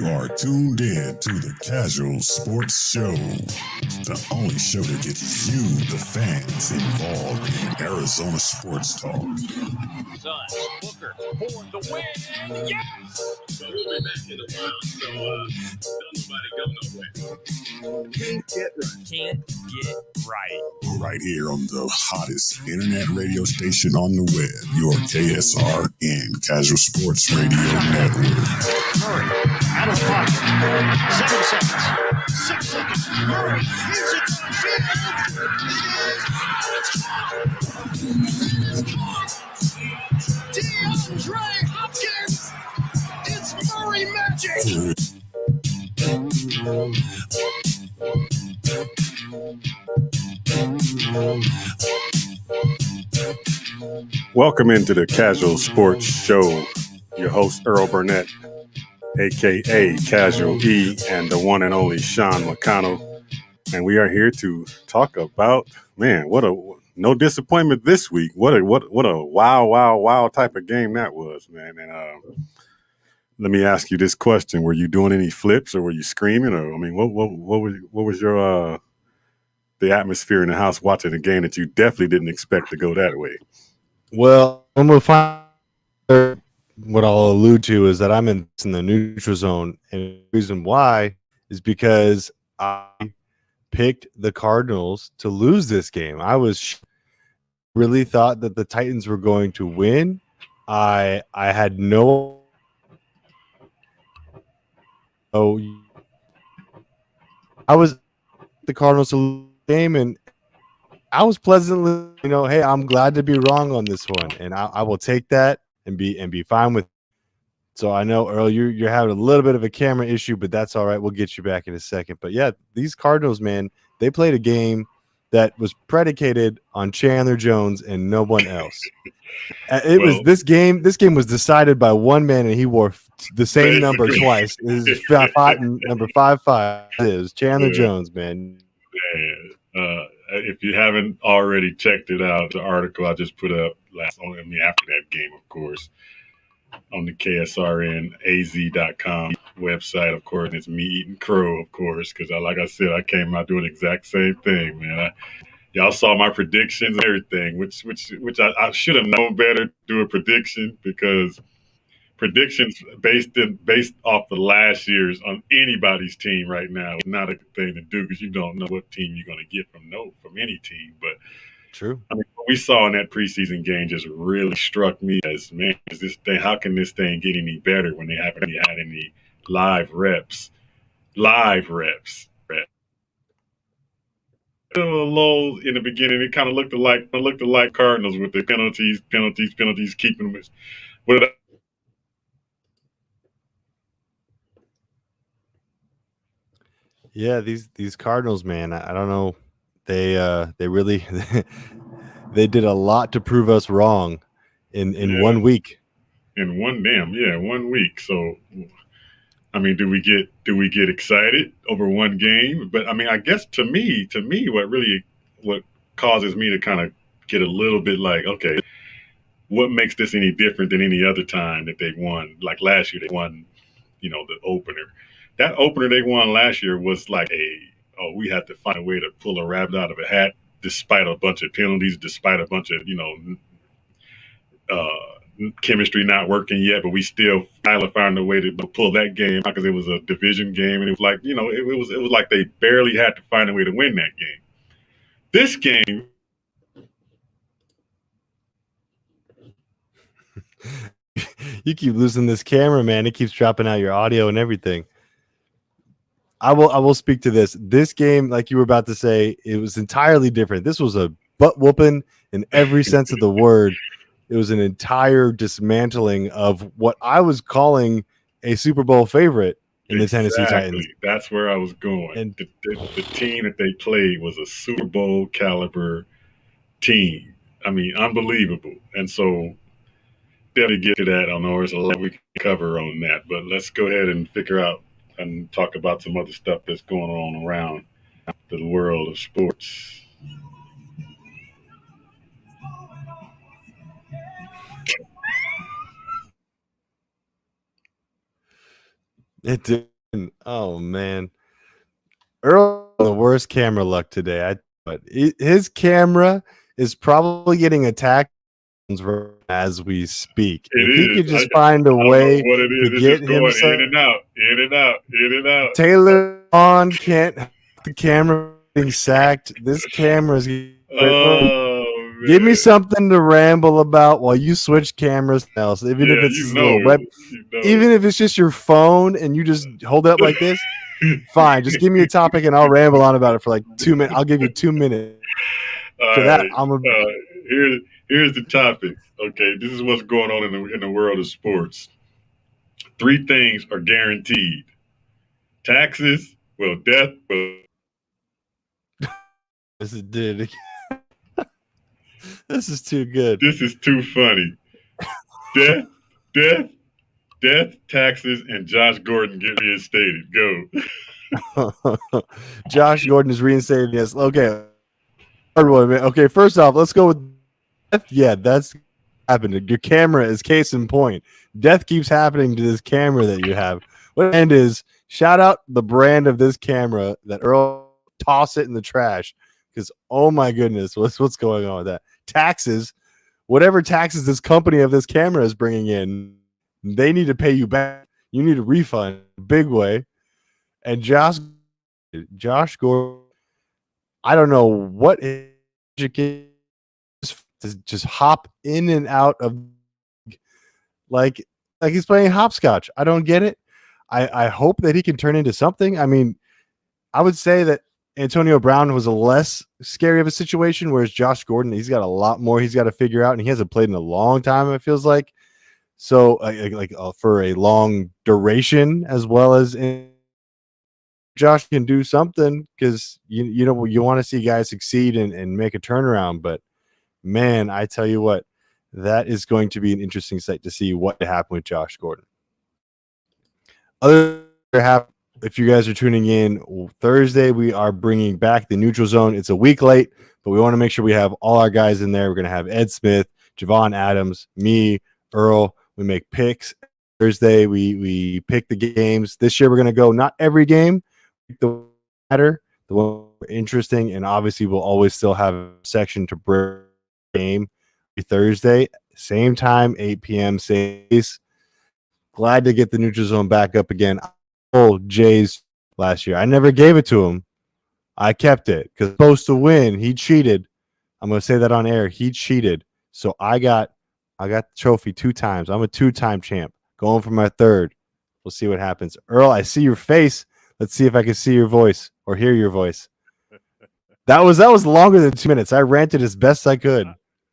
You are tuned in to the Kazual Sportz Show, the only show that gets you, the fans, involved in Arizona sports talk. Suns, Booker for the win. Yes! So we'll be back in a while. So don't nobody go nowhere. Can't get right. Right here on the hottest internet radio station on the web, your KSR and Kazual Sportz Radio Network. Murray, out of pocket. 7 seconds. 6 seconds. Murray hits it downfield. DeAndre Hopkins. It's Murray magic. Welcome into the Kazual Sportz Show. Your host, Earl Burnett, a.k.a. Kazual E, and the one and only Sean McConnell. And we are here to talk about, no disappointment this week. What a wow type of game that was, man. And let me ask you this question. Were you doing any flips or were you screaming? Or, I mean, what was your the atmosphere in the house watching a game that you definitely didn't expect to go that way? Well, I'm going to find what I'll allude to is that I'm in the neutral zone. And the reason why is because I picked the Cardinals to lose this game. I really thought that the Titans were going to win. I had no. I was the Cardinals to lose the game, and I was pleasantly, hey, I'm glad to be wrong on this one, and I will take that and be fine with it. So I know, Earl, you're having a little bit of a camera issue, but that's all right. We'll get you back in a second. But yeah, these Cardinals, man, they played a game that was predicated on Chandler Jones and no one else. This game was decided by one man, and he wore the same number twice. This is number 55. It was Chandler Jones, man. If you haven't already checked it out, the article I just put up after that game, of course, on the KSRNAZ.com website, of course, and it's me eating crow, of course, because like I said, I came out doing the exact same thing, man. Y'all saw my predictions and everything, which I should have known better to do a prediction, because predictions based off the last year's on anybody's team right now is not a good thing to do, because you don't know what team you're going to get from any team. But true. I mean, what we saw in that preseason game just really struck me as, man, is this thing? How can this thing get any better when they haven't had any live reps? Low in the beginning, it kind of looked like Cardinals with the penalties, keeping them. Yeah, these Cardinals, man, I don't know. They really they did a lot to prove us wrong in 1 week. In 1 week. So, I mean, do we get excited over one game? But I mean, I guess to me, what causes me to kind of get a little bit like, okay, what makes this any different than any other time that they won? Like last year, they won, the opener. That opener they won last year was like we had to find a way to pull a rabbit out of a hat, despite a bunch of penalties, despite a bunch of, chemistry not working yet, but we still found a way to pull that game out, because it was a division game, and it was like, it was like they barely had to find a way to win that game. This game, you keep losing this camera, man. It keeps dropping out your audio and everything. I will speak to this. This game, like you were about to say, it was entirely different. This was a butt whooping in every sense of the word. It was an entire dismantling of what I was calling a Super Bowl favorite in the Tennessee Titans. That's where I was going. And the team that they played was a Super Bowl caliber team. I mean, unbelievable. And so, to get to that, I know there's a lot we can cover on that, but let's go ahead and figure out and talk about some other stuff that's going on around the world of sports. It Oh man, Earl the worst camera luck today. But his camera is probably getting attacked as we speak. It If he is. could just find a I don't know way what it to is. It's get just going in himself, and out, in and out, in and out. Taylor on can't have the camera getting sacked. This camera is. Oh Give me man. something to ramble about while you switch cameras else, even if Yeah, it's you just a know little it. web, You know even if it's just your phone and you just hold it up like this. it. Fine, just give me a topic and I'll ramble on about it for like 2 minutes. I'll give you 2 minutes. All For that, right. I'm a Here's the topic. Okay, this is what's going on in the world of sports. 3 things are guaranteed: taxes, well, death. Well, this is dude. This is too good. this is too funny. Death, death, death, taxes, and Josh Gordon get reinstated. Go. Josh Gordon is reinstated. Yes. Okay. Hard one, man. Okay, first off, let's go with death. Yeah, that's happened. Your camera is case in point. Death keeps happening to this camera that you have. What end is shout out the brand of this camera that Earl toss it in the trash because oh my goodness, what's going on with that? Taxes, whatever taxes this company of this camera is bringing in, they need to pay you back. You need a refund, big way. And Josh Gordon, I don't know what to just hop in and out of like he's playing hopscotch. I don't get it. I hope that he can turn into something. I mean, I would say that Antonio Brown was a less scary of a situation, whereas Josh Gordon, he's got a lot more he's got to figure out, and he hasn't played in a long time, it feels like. So, for a long duration, as well as Josh can do something because you know you want to see guys succeed and make a turnaround. But man, I tell you what, that is going to be an interesting sight to see what happened with Josh Gordon. If you guys are tuning in Thursday, we are bringing back the neutral zone. It's a week late, but we want to make sure we have all our guys in there. We're going to have Ed Smith, Javon Adams, me, Earl. We make picks. Thursday, we pick the games. This year, we're going to go not every game, the matter, the one interesting, and obviously we'll always still have a section to bring game Thursday, same time, 8 p.m. same place. Glad to get the neutral zone back up again. Oh, Jays last year. I never gave it to him. I kept it because supposed to win. He cheated. I'm going to say that on air. He cheated. So I got the trophy 2 times. I'm a 2-time champ. Going for my 3rd. We'll see what happens. Earl, I see your face. Let's see if I can see your voice or hear your voice. That was longer than 2 minutes. I ranted as best I could.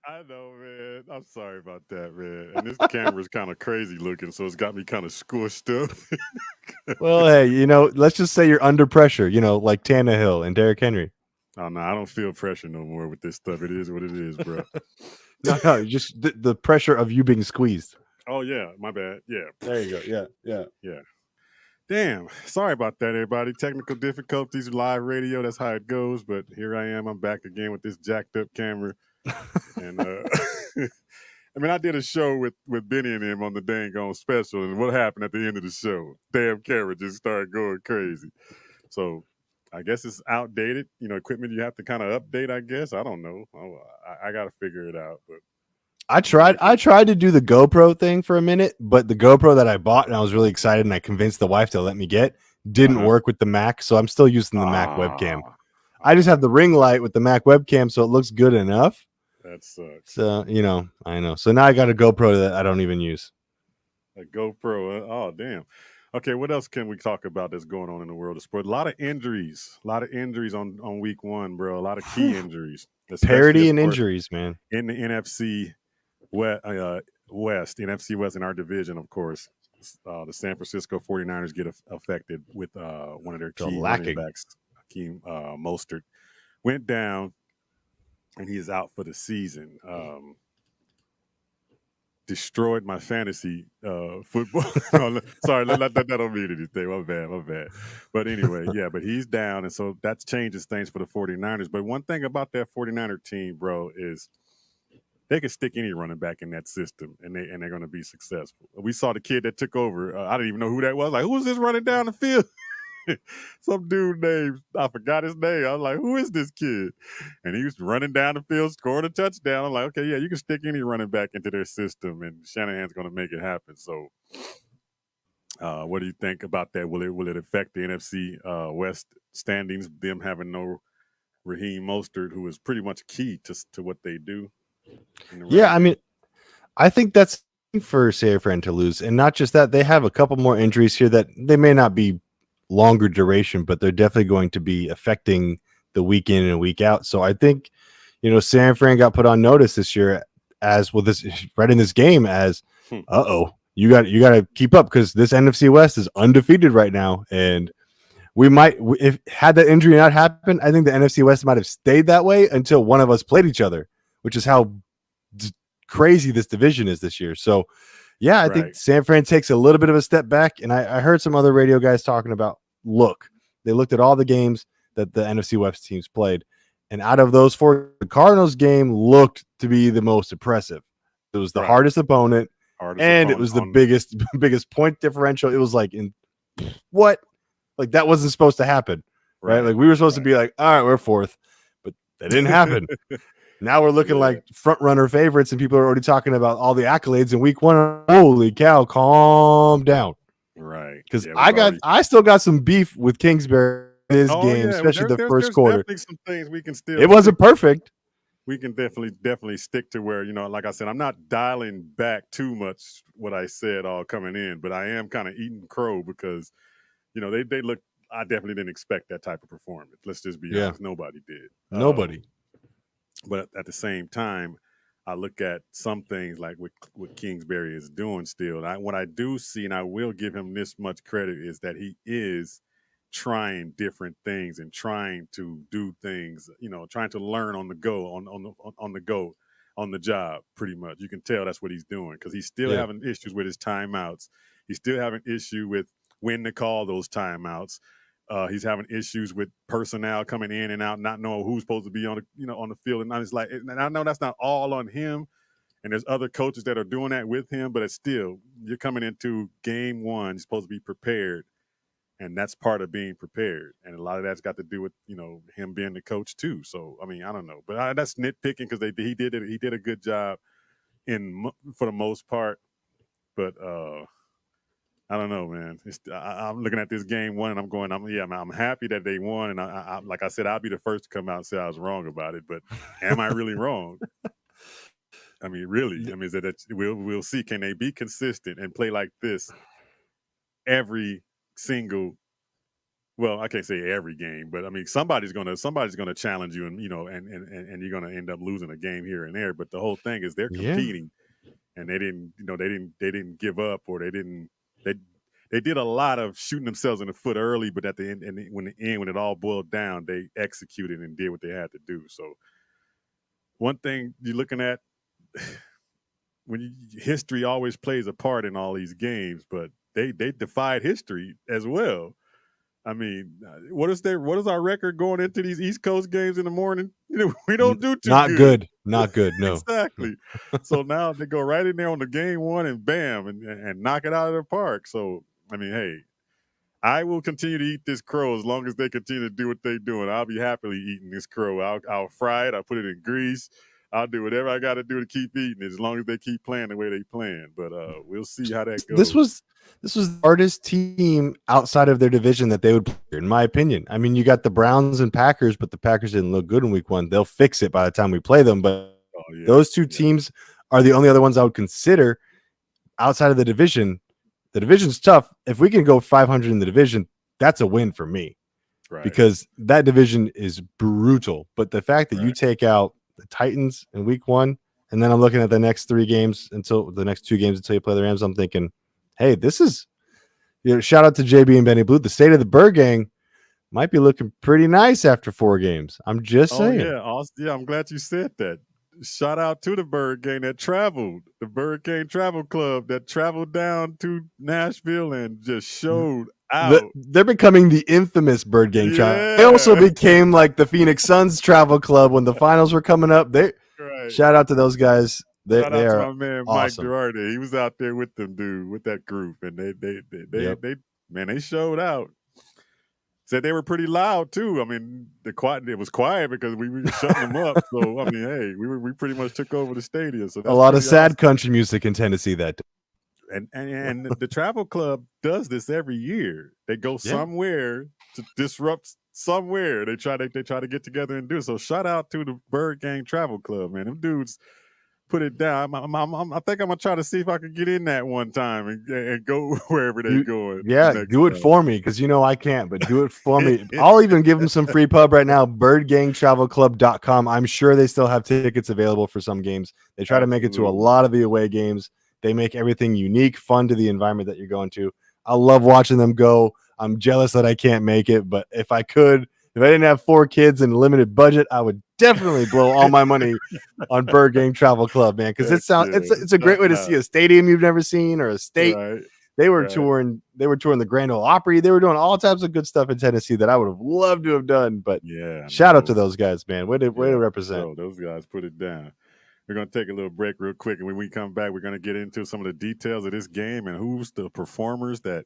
I know, man. I'm sorry about that, man. And this camera's kind of crazy looking, so it's got me kind of squished up. Well, hey, let's just say you're under pressure, like Tannehill and Derrick Henry. Oh, no, I don't feel pressure no more with this stuff. It is what it is, bro. No, just the pressure of you being squeezed. Oh, yeah, my bad. Yeah. There you go. Yeah. Damn. Sorry about that, everybody. Technical difficulties, live radio. That's how it goes. But here I am. I'm back again with this jacked up camera. And I mean, I did a show with Benny and him on the dang on special. And what happened at the end of the show? Damn camera just started going crazy. So I guess it's outdated. Equipment you have to kind of update, I guess. I don't know. I got to figure it out. But I tried to do the GoPro thing for a minute, but the GoPro that I bought and I was really excited and I convinced the wife to let me get didn't work with the Mac, so I'm still using the Mac webcam. I just have the ring light with the Mac webcam, so it looks good enough. That sucks. So, I know. So now I got a GoPro that I don't even use. A GoPro. Oh, damn. Okay, what else can we talk about that's going on in the world of sport? A lot of injuries on week 1, bro. A lot of key injuries. Parity and injuries, man. In the NFC West, NFC West in our division, of course. The San Francisco 49ers get affected with one of their key running backs, Hakeem Mostert, went down, and he is out for the season. Destroyed my fantasy football. Sorry, that don't mean anything. My bad. But anyway, yeah, but he's down, and so that changes things for the 49ers. But one thing about that 49er team, bro, is they can stick any running back in that system, and they're going to be successful. We saw the kid that took over. I didn't even know who that was. Like, who was this running down the field? some dude named, I forgot his name. I was like, who is this kid? And he was running down the field, scoring a touchdown. I'm like, okay, yeah, you can stick any running back into their system, and Shanahan's going to make it happen. So, what do you think about that? Will it affect the NFC West standings? Them having no Raheem Mostert, who is pretty much key to what they do. Yeah, I mean, I think that's for San Fran to lose, and not just that. They have a couple more injuries here that they may not be longer duration, but they're definitely going to be affecting the week in and week out. So I think, San Fran got put on notice this year as well, this right in this game as, you got to keep up because this NFC West is undefeated right now, and we might, if had that injury not happened, I think the NFC West might have stayed that way until one of us played each other, which is how crazy this division is this year. So, yeah, I think San Fran takes a little bit of a step back, and I heard some other radio guys talking about, they looked at all the games that the NFC West teams played, and out of those four, the Cardinals game looked to be the most impressive. It was the hardest opponent, it was the biggest point differential. It was like, what? Like, that wasn't supposed to happen, right? Like, we were supposed to be like, all right, we're fourth, but that didn't happen. Now we're looking like front runner favorites, and people are already talking about all the accolades in week one. Holy cow, calm down. Right. Because I still got some beef with Kingsbury in this game, especially the first quarter. Definitely some things we can still. It wasn't perfect. We can definitely stick to where, like I said, I'm not dialing back too much what I said all coming in, but I am kind of eating crow because, they look. I definitely didn't expect that type of performance. Let's just be honest. Nobody did. Nobody. But at the same time, I look at some things like what Kingsbury is doing still. What I do see, and I will give him this much credit, is that he is trying different things and trying to do things, trying to learn on the go, on the job, pretty much. You can tell that's what he's doing because he's still having issues with his timeouts. He's still having issue with when to call those timeouts. He's having issues with personnel coming in and out, not knowing who's supposed to be on the field. And it's like, and I know that's not all on him. And there's other coaches that are doing that with him, but it's still, you're coming into game one, you're supposed to be prepared. And that's part of being prepared. And a lot of that's got to do with, him being the coach too. So, I mean, I don't know, but that's nitpicking because he did a good job for the most part. But, I don't know, man. I'm looking at this game one, and I'm going. I'm happy that they won, and I like I said, I'll be the first to come out and say I was wrong about it. But am I really wrong? I mean, really? I mean, is that we'll see. Can they be consistent and play like this every single? Well, I can't say every game, but I mean, somebody's gonna challenge you, and and you're gonna end up losing a game here and there. But the whole thing is they're competing, and they didn't give up, or they didn't. They did a lot of shooting themselves in the foot early, but at the end, when it all boiled down, they executed and did what they had to do. So, one thing you're looking at, history always plays a part in all these games, but they defied history as well. I mean, what is our record going into these East Coast games in the morning? We don't do too good. Not good. No, exactly. So now they go right in there on the game one and bam, and knock it out of the park. So, I mean, hey, I will continue to eat this crow as long as they continue to do what they're doing. I'll be happily eating this crow. I'll fry it. I'll put it in grease. I'll do whatever I got to do to keep eating it as long as they keep playing the way they playing. But we'll see how that goes. This was the hardest team outside of their division that they would play, in my opinion. I mean, you got the Browns and Packers, but the Packers didn't look good in week one. They'll fix it by the time we play them. But those two teams are the only other ones I would consider outside of the division. The division's tough. If we can go 500 in the division, that's a win for me. Right. Because that division is brutal. But the fact that you take out the Titans in week one, and then I'm looking at the next 2 games until you play the Rams, I'm thinking, hey, this is, shout out to JB and Benny Blue. The state of the Bird Gang might be looking pretty nice after 4 games. I'm just saying. Yeah, I'm glad you said that. Shout out to the Bird Gang that traveled, the Bird Gang Travel Club that traveled down to Nashville and just showed out. They're becoming the infamous Bird Gang travel. They also became like the Phoenix Suns Travel Club when the finals were coming up. Shout out to those guys. Shout out to my man awesome. Mike Girardi. He was out there with them, dude, with that group, and they showed out. Said they were pretty loud too. I mean, it was quiet because we were shutting them up. So I mean, hey, we pretty much took over the stadium. So that's a lot of sad awesome. country music in Tennessee that day. And the travel club does this every year. They go somewhere to disrupt somewhere. They try to get together and do it. So shout out to the Bird Gang Travel Club, man. Them dudes put it down. I think I'm gonna try to see if I can get in that one time and go wherever they're going. Yeah, do it for me because I can't, but do it for me. I'll even give them some free pub right now. birdgangtravelclub.com. I'm sure they still have tickets available for some games. They try to make it to a lot of the away games. They make everything unique, fun to the environment that you're going to. I love watching them go. I'm jealous that I can't make it, but if I didn't have 4 kids and a limited budget, I would definitely blow all my money on Bird Gang Travel Club, man, because it's a great way to see a stadium you've never seen or a state. Right. They were touring the Grand Ole Opry. They were doing all types of good stuff in Tennessee that I would have loved to have done. But shout out to those guys, man. Way to represent. So those guys put it down. We're going to take a little break real quick, and when we come back, we're going to get into some of the details of this game and who's the performers that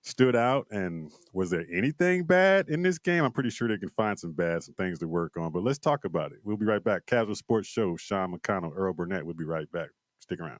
stood out, and was there anything bad in this game? I'm pretty sure they can find some things to work on, but let's talk about it. We'll be right back. Kazual Sportz Show, Sean McConnell, Earl Burnett. We'll be right back. Stick around.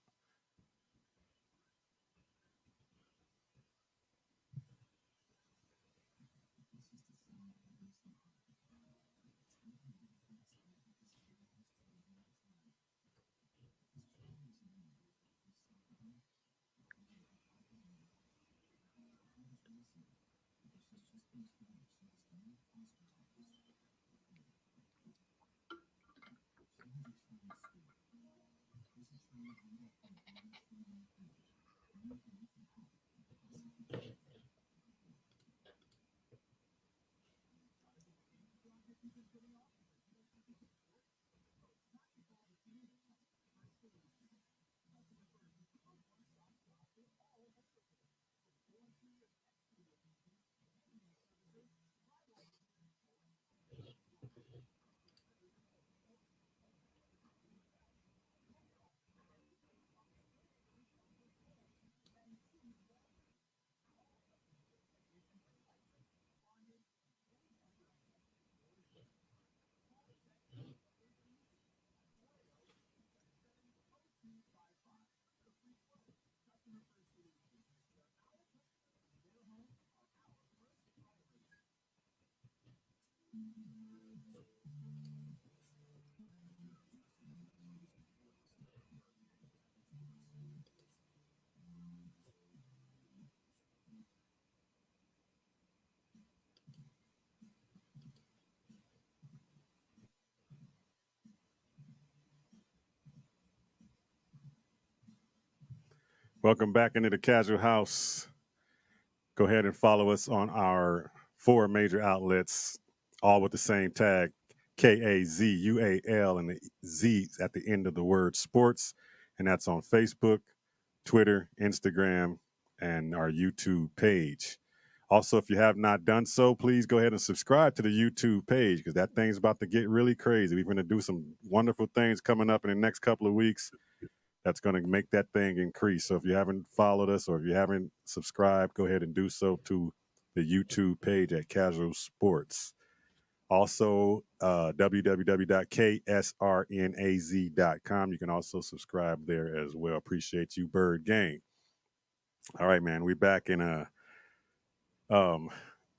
Welcome back into the Casual House. Go ahead and follow us on our 4 major outlets, all with the same tag, KAZUAL, and the Z at the end of the word sports. And that's on Facebook, Twitter, Instagram, and our YouTube page. Also, if you have not done so, please go ahead and subscribe to the YouTube page because that thing's about to get really crazy. We're going to do some wonderful things coming up in the next couple of weeks. That's going to make that thing increase. So if you haven't followed us or if you haven't subscribed, go ahead and do so to the YouTube page at Kazual Sportz. Also, www.ksrnaz.com. You can also subscribe there as well. Appreciate you, Bird Gang. All right, man. We're back in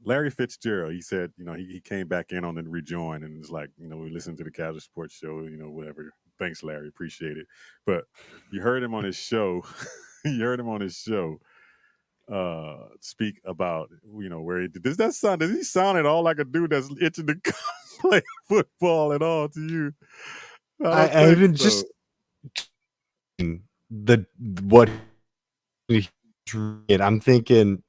Larry Fitzgerald. He said, he came back in on the rejoin and was like, we listened to the Kazual Sportz Show, whatever. Thanks, Larry. Appreciate it. But you heard him on his show. Speak about, where he did. Does he sound at all like a dude that's itching to play football at all to you? I even so. Just what I'm thinking,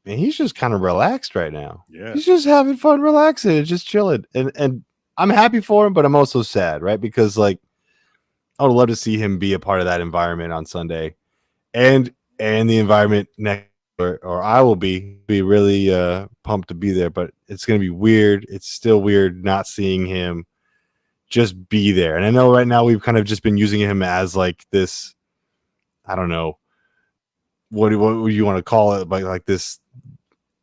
man, he's just kind of relaxed right now. Yeah. He's just having fun, relaxing, just chilling. And I'm happy for him, but I'm also sad, right? Because I would love to see him be a part of that environment on Sunday, and the environment next, or I will be really pumped to be there. But it's going to be weird. It's still weird not seeing him just be there. And I know right now we've kind of just been using him as this. I don't know what do you want to call it, but this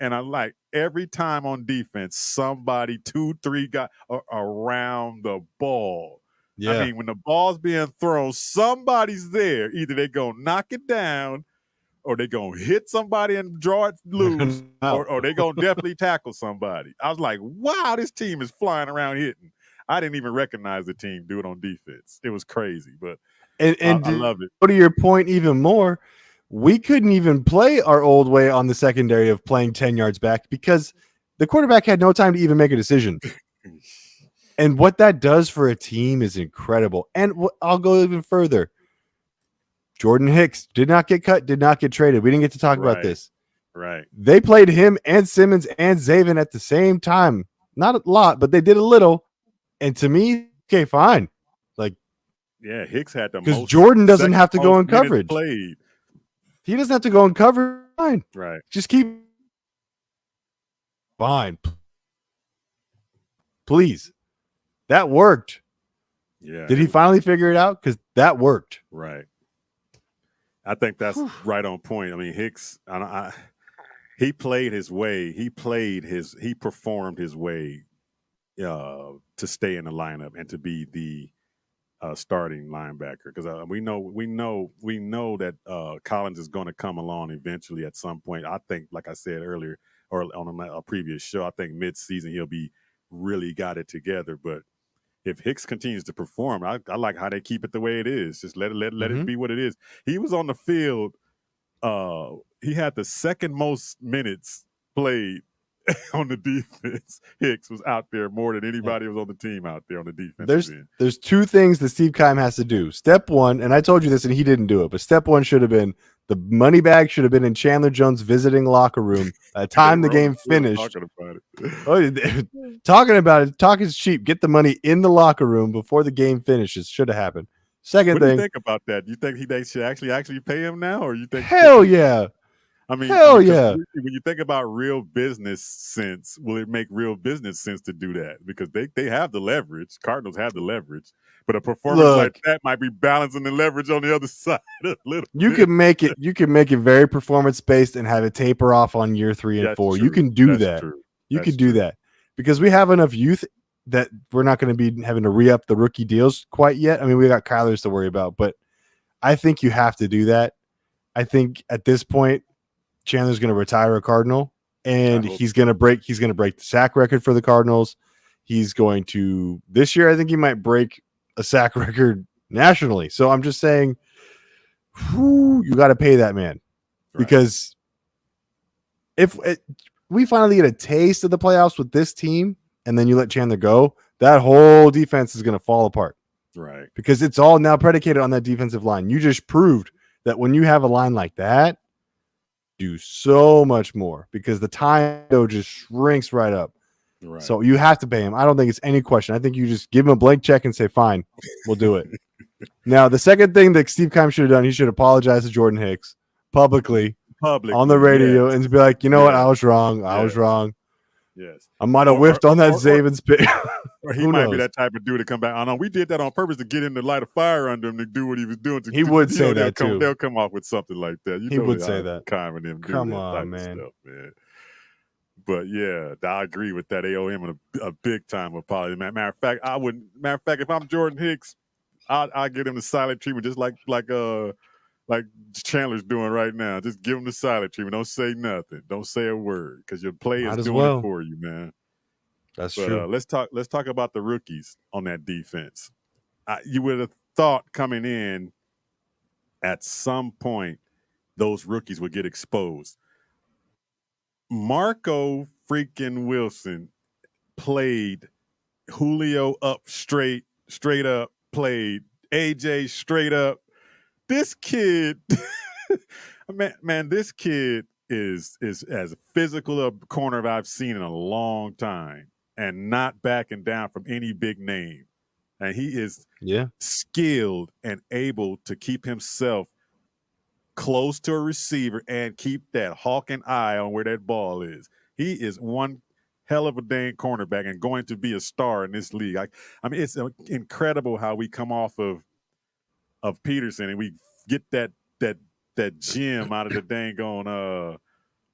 And I like every time on defense, somebody 2-3 guys are around the ball. Yeah. I mean, when the ball's being thrown, somebody's there. Either they gonna knock it down, or they gonna hit somebody and draw it loose, or they gonna definitely tackle somebody. I was like, wow, this team is flying around hitting. I didn't even recognize the team do it on defense. It was crazy, but I love it. Go to your point even more, we couldn't even play our old way on the secondary of playing 10 yards back because the quarterback had no time to even make a decision. And what that does for a team is incredible. And I'll go even further. Jordan Hicks did not get cut, did not get traded. We didn't get to talk about this. Right. They played him and Simmons and Zaven at the same time. Not a lot, but they did a little. And to me, okay, fine. Like, yeah, Hicks had the most. Because Jordan doesn't have to go in coverage. Played. He doesn't have to go in coverage. Fine. Right. Just keep. Fine. Please. That worked. Yeah. Did he finally figure it out? Because that worked. Right. I think that's right on point. I mean, Hicks, he played his way. He performed his way to stay in the lineup and to be the starting linebacker. Because we know that Collins is going to come along eventually at some point. I think, like I said earlier, or on a previous show, I think mid-season he'll be really got it together. But if Hicks continues to perform, I like how they keep it the way it is. Just let it be what it is. He was on the field. He had the second most minutes played on the defense. Hicks was out there more than anybody was on the team out there on the defense. There's two things that Steve Keim has to do. Step one, and I told you this and he didn't do it, but step one should have been the money bag should have been in Chandler Jones' visiting locker room by the time the game finished. Talking about it. Talk is cheap. Get the money in the locker room before the game finishes. Should have happened. Second what thing. What do you think about that? You think they should actually pay him now, or you think? Hell yeah. I mean, hell yeah. When you think about real business sense, will it make real business sense to do that? Because they have the leverage. Cardinals have the leverage. But a performance like that might be balancing the leverage on the other side a little bit. You can make it very performance based and have it taper off on year 3 and 4. You can do that. You can do that. Because we have enough youth that we're not going to be having to re-up the rookie deals quite yet. I mean, we got Kyler's to worry about, but I think you have to do that. I think at this point, Chandler's going to retire a Cardinal, and he's going to break the sack record for the Cardinals. He's going to this year. I think he might break a sack record nationally. So I'm just saying, you got to pay that man because if we finally get a taste of the playoffs with this team, and then you let Chandler go, that whole defense is going to fall apart. Right. Because it's all now predicated on that defensive line. You just proved that when you have a line like that, do so much more because the time just shrinks right up. Right. So you have to pay him. I don't think it's any question. I think you just give him a blank check and say, fine, we'll do it. Now, the second thing that Steve Keim should have done, he should apologize to Jordan Hicks publicly on the radio and be like, you know what? I was wrong. I was wrong. Yes. I might have whiffed on that Zaven's pick. Or he might be that type of dude to come back. I know we did that on purpose to get him to light a fire under him to do what he was doing. He would say that too. They'll come off with something like that. He would say that. Keim and them come do that on, type man. of stuff, man. But yeah, I agree with that. They owe him a big time apology. Matter of fact, if I'm Jordan Hicks, I'll give him the silent treatment, just like Chandler's doing right now. Just give him the silent treatment. Don't say nothing. Don't say a word because your play is doing it for you, man. That's true. Let's talk about the rookies on that defense. You would have thought coming in at some point those rookies would get exposed. Marco freaking Wilson played Julio up straight up, played AJ straight up. This kid, man, this kid is as physical a corner as I've seen in a long time and not backing down from any big name. And he is skilled and able to keep himself close to a receiver and keep that hawking eye on where that ball is. He is one hell of a dang cornerback and going to be a star in this league. I mean, it's incredible how we come off of Peterson and we get that gem out of the dang on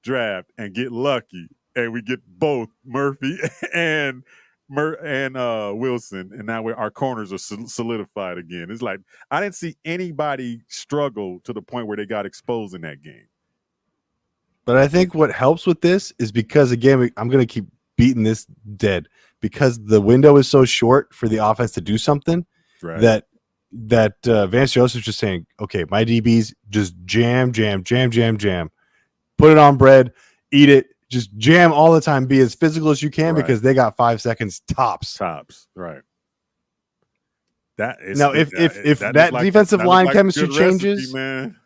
draft and get lucky, and we get both Murphy and Wilson, and now our corners are solidified again. It's like I didn't see anybody struggle to the point where they got exposed in that game. But I think what helps with this is because, again, I'm going to keep beating this dead because the window is so short for the offense to do something that Vance Joseph's just saying, okay, my DBs just jam. Put it on bread, eat it, just jam all the time. Be as physical as you can because they got 5 seconds tops. Right. That is now if that defensive line chemistry changes, man.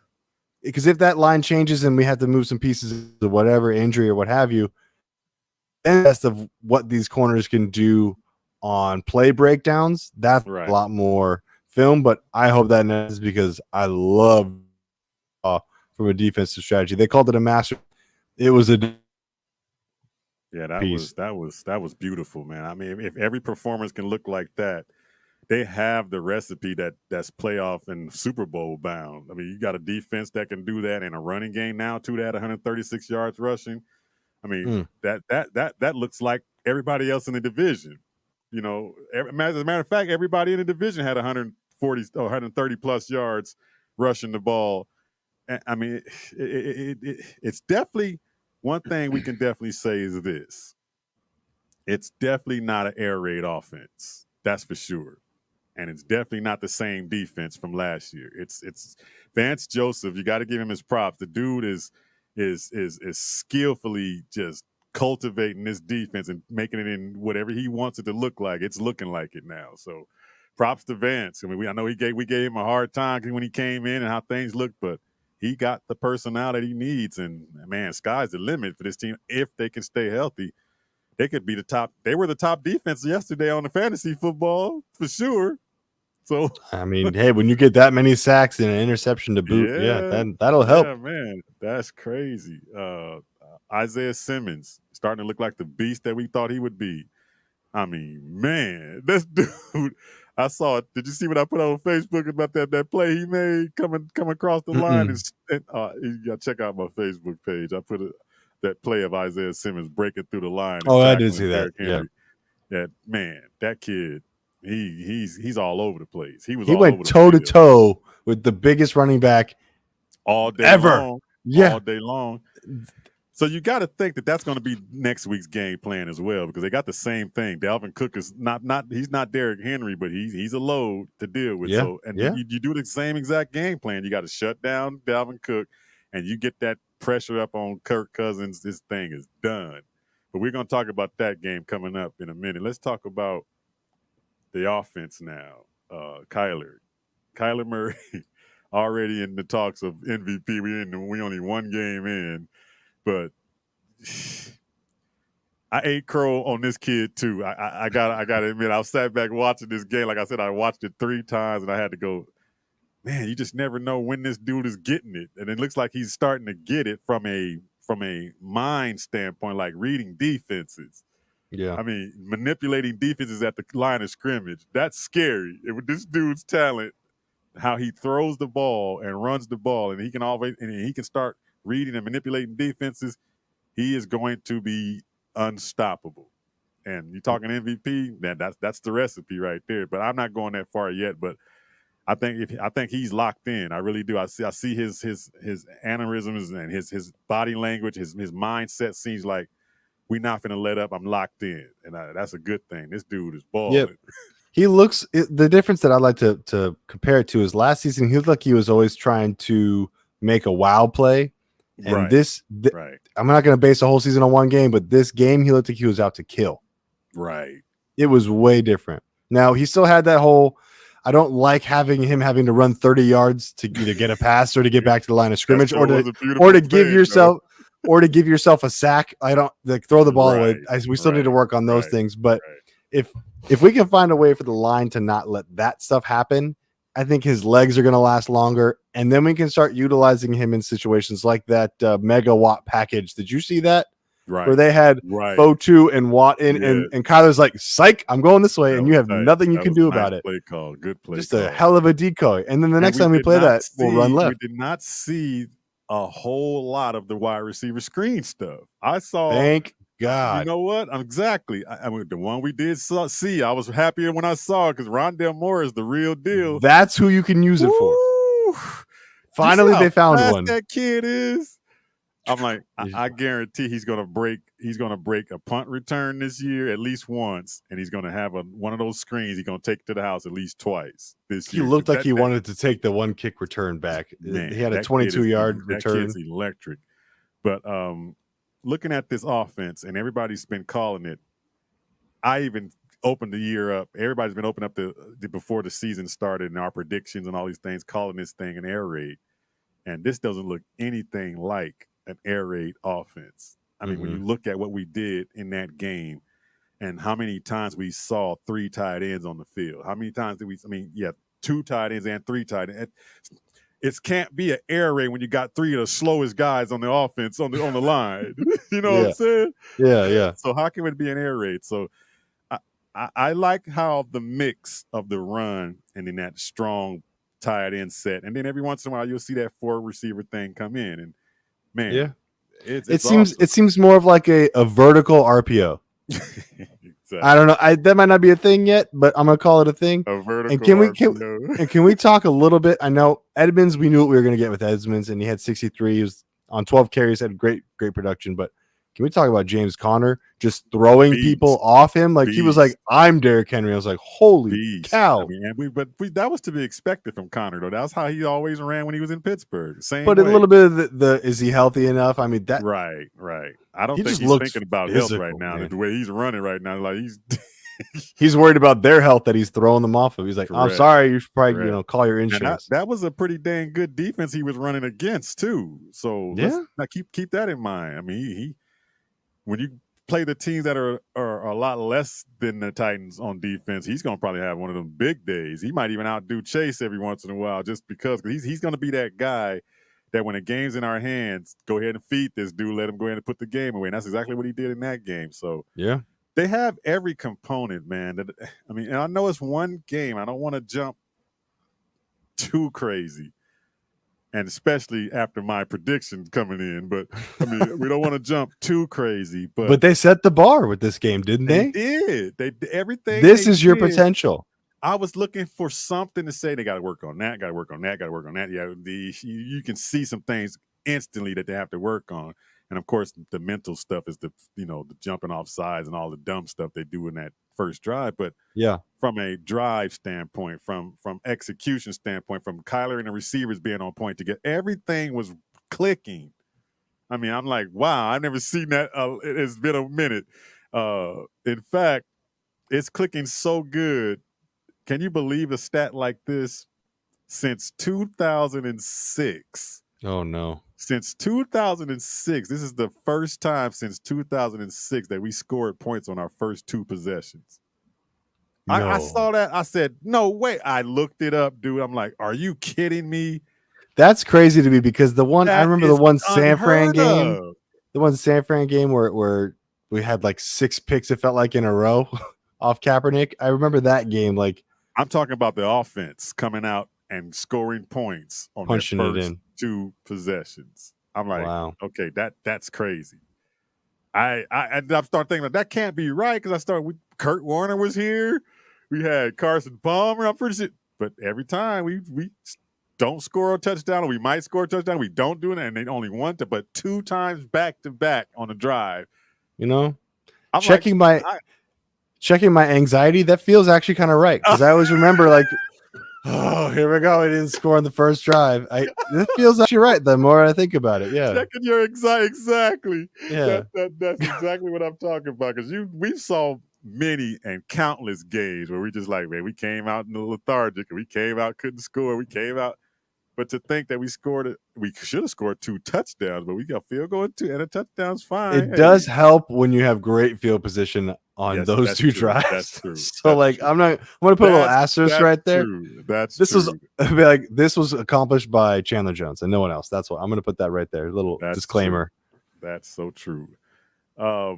Because if that line changes and we have to move some pieces of whatever injury or what have you, and that's of what these corners can do on play breakdowns, that's a lot more film. But I hope that is because I love from a defensive strategy. They called it a master. It was a that was beautiful, man. I mean, if every performance can look like that, they have the recipe that's playoff and Super Bowl bound. I mean, you got a defense that can do that and a running game now too, that 136 yards rushing. I mean, that looks like everybody else in the division. You know, as a matter of fact, everybody in the division had 140 or 130 plus yards rushing the ball. I mean, it's definitely one thing we can definitely say is this. It's definitely not an air raid offense. That's for sure. And it's definitely not the same defense from last year. It's Vance Joseph. You got to give him his props. The dude is skillfully just cultivating this defense and making it in whatever he wants it to look like. It's looking like it now. So props to Vance. I mean, I know we gave him a hard time when he came in and how things looked, but he got the personality he needs. And man, sky's the limit for this team if they can stay healthy. They could be the top. They were the top defense yesterday on the fantasy football for sure. So I mean, hey, when you get that many sacks and an interception to boot, that'll help. Yeah, man, that's crazy. Isaiah Simmons starting to look like the beast that we thought he would be. I mean, man, this dude. I saw it. Did you see what I put on Facebook about that play he made coming across the line? And you got to check out my Facebook page. I put that play of Isaiah Simmons breaking through the line. Oh, I did see that. Yeah, man, that kid. He's all over the place. He went toe to toe with the biggest running back all day ever. Long, yeah, all day long. So you got to think that's going to be next week's game plan as well because they got the same thing. Dalvin Cook is not he's not Derrick Henry, but he's a load to deal with. Yeah, so you do the same exact game plan. You got to shut down Dalvin Cook, and you get that pressure up on Kirk Cousins. This thing is done. But we're going to talk about that game coming up in a minute. Let's talk about the offense now. Kyler Murray already in the talks of MVP. We only one game in, but I ate crow on this kid too. I gotta admit, I sat back watching this game. Like I said, I watched it 3 times, and I had to go, man, you just never know when this dude is getting it, and it looks like he's starting to get it from a mind standpoint, like reading defenses. Yeah, I mean, manipulating defenses at the line of scrimmage. That's scary. With this dude's talent, how he throws the ball and runs the ball, and he can start reading and manipulating defenses, he is going to be unstoppable. And you're talking MVP, man, that's the recipe right there. But I'm not going that far yet. But I think he's locked in. I really do. I see his aneurysms and his body language, his mindset seems like, we're not going to let up. I'm locked in. And that's a good thing. This dude is balling. Yep. He looks – the difference that I like to compare it to is last season, he looked like he was always trying to make a wow play. And I'm not going to base the whole season on one game, but this game, he looked like he was out to kill. Right. It was way different. Now, he still had that whole – I don't like having to run 30 yards to either get a pass or to get back to the line of scrimmage or to give yourself – or to give yourself a sack. I don't throw the ball away. We still need to work on those things. But if we can find a way for the line to not let that stuff happen, I think his legs are going to last longer. And then we can start utilizing him in situations like that megawatt package. Did you see that? Right. Where they had Fotu and Watt in, and Kyler's like, psych, I'm going this way. And you have nothing you can do about it. Play call. Good play Just call. a hell of a decoy. And then the next time we play that, we'll run left. We did not see a whole lot of the wide receiver screen stuff. I saw. Thank You God. know what? Exactly. I mean, the one we did see, I was happier when I saw it because Rondell Moore is the real deal. That's who you can use it for. Woo! Finally, they found fast one. That kid is. I'm like, I guarantee he's gonna break a punt return this year at least once, and he's gonna have one of those screens he's gonna take to the house at least twice this year. He looked like he wanted to take the one kick return back. Man, he had a 22-yard return. That kid's electric. But looking at this offense, and everybody's been calling it. I even opened the year up. Everybody's been opening up the before the season started and our predictions and all these things, calling this thing an air raid. And this doesn't look anything like an air raid offense. I mean, when you look at what we did in that game and how many times we saw 3 tight ends on the field, how many times did we? I mean, 2 tight ends and 3 tight ends. It can't be an air raid when you got 3 of the slowest guys on the offense on the line. You know what I'm saying? Yeah. So how can it be an air raid? So I like how the mix of the run and then that strong tight end set, and then every once in a while you'll see that 4 receiver thing come in, and man, it seems more of like a vertical RPO. Exactly. I don't know. That might not be a thing yet, but I'm gonna call it a thing. A vertical and can we talk a little bit? I know Edmonds. We knew what we were gonna get with Edmonds, and he had 63. He was on 12 carries, had great production. But can we talk about James Conner just throwing people off him? Like he was like, "I'm Derrick Henry." I was like, "Holy cow!" I mean, but that was to be expected from Conner, though. That's how he always ran when he was in Pittsburgh. But a little bit of the is he healthy enough? I mean, that right. I don't think he's thinking about health right now. Man. The way he's running right now, like he's worried about their health that he's throwing them off of. He's like, I'm sorry, you should probably call your insurance. That was a pretty dang good defense he was running against too. So let's keep that in mind. I mean, he when you play the teams that are a lot less than the Titans on defense, he's going to probably have one of them big days. He might even outdo Chase every once in a while just because he's going to be that guy that when the game's in our hands, go ahead and feed this dude, let him go ahead and put the game away. And that's exactly what he did in that game. So they have every component, man. I mean, and I know it's one game. I don't want to jump too crazy. And especially after my predictions coming in, but I mean, we don't want to jump too crazy. But they set the bar with this game, didn't they? They did. Everything. This is your potential. I was looking for something to say. They got to work on that. Got to work on that. Got to work on that. Yeah, you can see some things instantly that they have to work on. And of course, the mental stuff is the jumping off sides and all the dumb stuff they do in that first drive. But from a drive standpoint, from execution standpoint, from Kyler and the receivers being on point to get everything was clicking. I mean, I'm like, wow, I've never seen that. It's been a minute. In fact, it's clicking so good. Can you believe a stat like this? Since 2006. Oh, no. Since 2006, this is the first time since 2006 that we scored points on our first 2 possessions. No. I saw that. I said, no way. I looked it up, dude. I'm like, are you kidding me? That's crazy to me because I remember the one San Fran game. The one San Fran game where we had like 6 picks, it felt like, in a row off Kaepernick. I remember that game. Like, I'm talking about the offense coming out and scoring points on their first 2 possessions. I'm like, wow, okay, that's crazy. I started thinking, like, that can't be right because Kurt Warner was here. We had Carson Palmer. I'm pretty sure, but every time we don't score a touchdown, or we might score a touchdown, we don't do it, and they only want to, but 2 times back to back on a drive. I'm checking my anxiety. That feels actually kind of right because I always remember like. Oh, here we go. We didn't score on the first drive. It feels actually right the more I think about it. Yeah. Checking your exactly. Yeah. That's exactly what I'm talking about. Because we saw many and countless games where we just like, man, we came out in the lethargic, and we came out, couldn't score. We came out. But to think that we should have scored 2 touchdowns, but we got field goal 2 and a touchdown's fine. It does help when you have great field position on those 2 drives. That's true. So I'm going to put a little asterisk right there. True. This was accomplished by Chandler Jones and no one else. That's what I'm going to put that right there. Little disclaimer. True. That's so true. I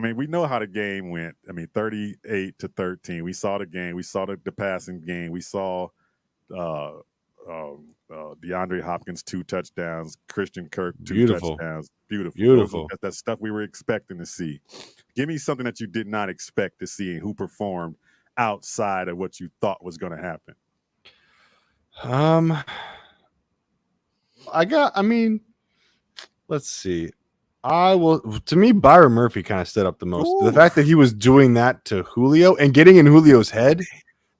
mean, we know how the game went. I mean, 38-13. We saw the game. We saw the passing game. We saw DeAndre Hopkins 2 touchdowns, Christian Kirk 2 Beautiful. touchdowns. Beautiful. Beautiful. That's stuff we were expecting to see. Give me something that you did not expect to see and who performed outside of what you thought was going to happen. Let's see. To me, Byron Murphy kind of stood up the most. Ooh. The fact that he was doing that to Julio and getting in Julio's head.